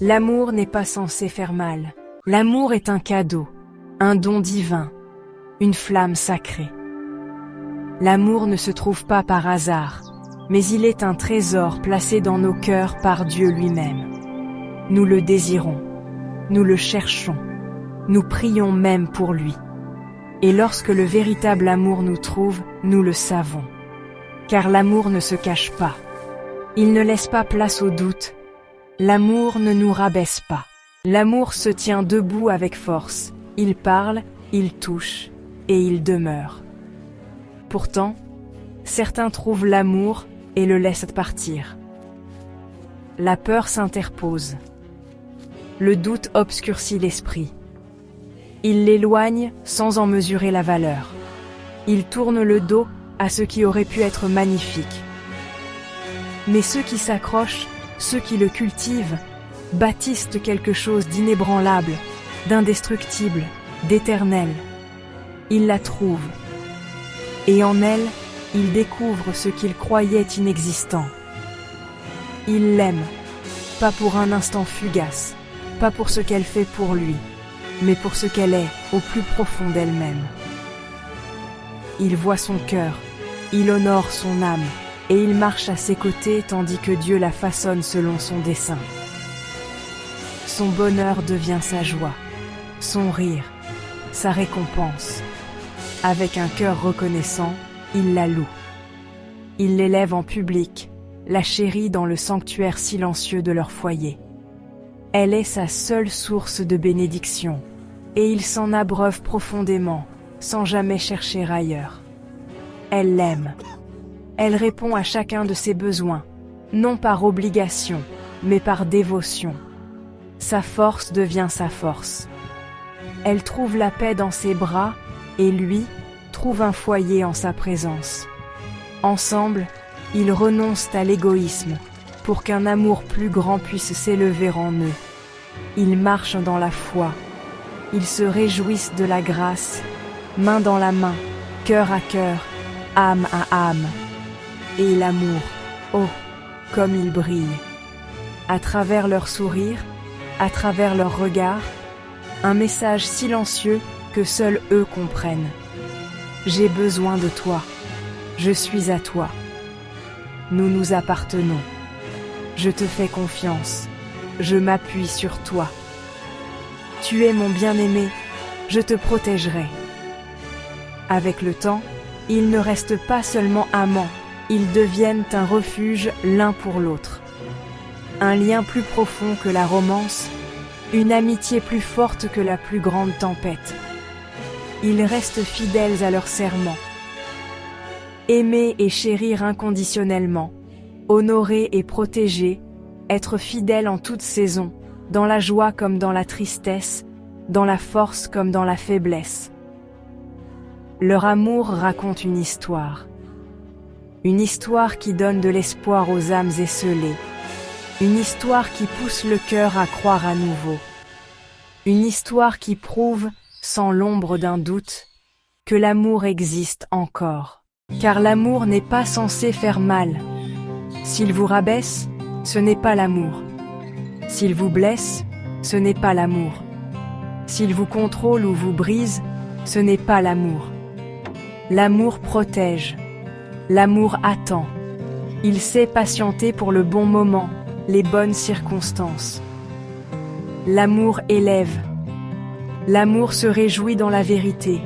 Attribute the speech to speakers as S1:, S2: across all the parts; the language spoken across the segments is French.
S1: L'amour n'est pas censé faire mal. L'amour est un cadeau, un don divin, une flamme sacrée. L'amour ne se trouve pas par hasard, mais il est un trésor placé dans nos cœurs par Dieu lui-même. Nous le désirons, nous le cherchons, nous prions même pour lui. Et lorsque le véritable amour nous trouve, nous le savons. Car l'amour ne se cache pas. Il ne laisse pas place au doute. L'amour ne nous rabaisse pas. L'amour se tient debout avec force. Il parle, il touche et il demeure. Pourtant, certains trouvent l'amour et le laissent partir. La peur s'interpose. Le doute obscurcit l'esprit. Il l'éloigne sans en mesurer la valeur. Il tourne le dos à ce qui aurait pu être magnifique. Mais ceux qui s'accrochent, ceux qui le cultivent, bâtissent quelque chose d'inébranlable, d'indestructible, d'éternel. Ils la trouvent. Et en elle, ils découvrent ce qu'ils croyaient inexistant. Ils l'aiment, pas pour un instant fugace, pas pour ce qu'elle fait pour lui, mais pour ce qu'elle est au plus profond d'elle-même. Il voit son cœur, il honore son âme, et il marche à ses côtés tandis que Dieu la façonne selon son dessein. Son bonheur devient sa joie, son rire, sa récompense. Avec un cœur reconnaissant, il la loue. Il l'élève en public, la chérit dans le sanctuaire silencieux de leur foyer. Elle est sa seule source de bénédiction, et il s'en abreuve profondément, sans jamais chercher ailleurs. Elle l'aime. Elle répond à chacun de ses besoins, non par obligation, mais par dévotion. Sa force devient sa force. Elle trouve la paix dans ses bras, et lui trouve un foyer en sa présence. Ensemble, ils renoncent à l'égoïsme, pour qu'un amour plus grand puisse s'élever en eux. Ils marchent dans la foi. Ils se réjouissent de la grâce, main dans la main, cœur à cœur, âme à âme. Et l'amour, oh, comme il brille. À travers leurs sourires, à travers leurs regards, un message silencieux que seuls eux comprennent. J'ai besoin de toi, je suis à toi. Nous nous appartenons. Je te fais confiance, je m'appuie sur toi. Tu es mon bien-aimé, je te protégerai. Avec le temps, ils ne restent pas seulement amants, ils deviennent un refuge l'un pour l'autre. Un lien plus profond que la romance, une amitié plus forte que la plus grande tempête. Ils restent fidèles à leurs serments. Aimer et chérir inconditionnellement, honorer et protéger, être fidèle en toute saison, dans la joie comme dans la tristesse, dans la force comme dans la faiblesse. Leur amour raconte une histoire qui donne de l'espoir aux âmes esseulées, une histoire qui pousse le cœur à croire à nouveau, une histoire qui prouve, sans l'ombre d'un doute, que l'amour existe encore. Car l'amour n'est pas censé faire mal. S'il vous rabaisse, ce n'est pas l'amour. S'il vous blesse, ce n'est pas l'amour. S'il vous contrôle ou vous brise, ce n'est pas l'amour. L'amour protège. L'amour attend. Il sait patienter pour le bon moment, les bonnes circonstances. L'amour élève. L'amour se réjouit dans la vérité.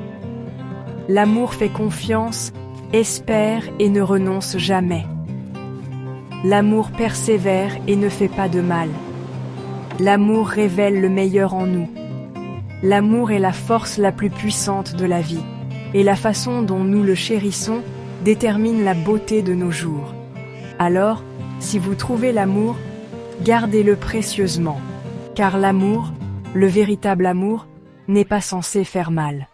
S1: L'amour fait confiance, espère et ne renonce jamais. L'amour persévère et ne fait pas de mal. L'amour révèle le meilleur en nous. L'amour est la force la plus puissante de la vie, et la façon dont nous le chérissons détermine la beauté de nos jours. Alors, si vous trouvez l'amour, gardez-le précieusement, car l'amour, le véritable amour, n'est pas censé faire mal.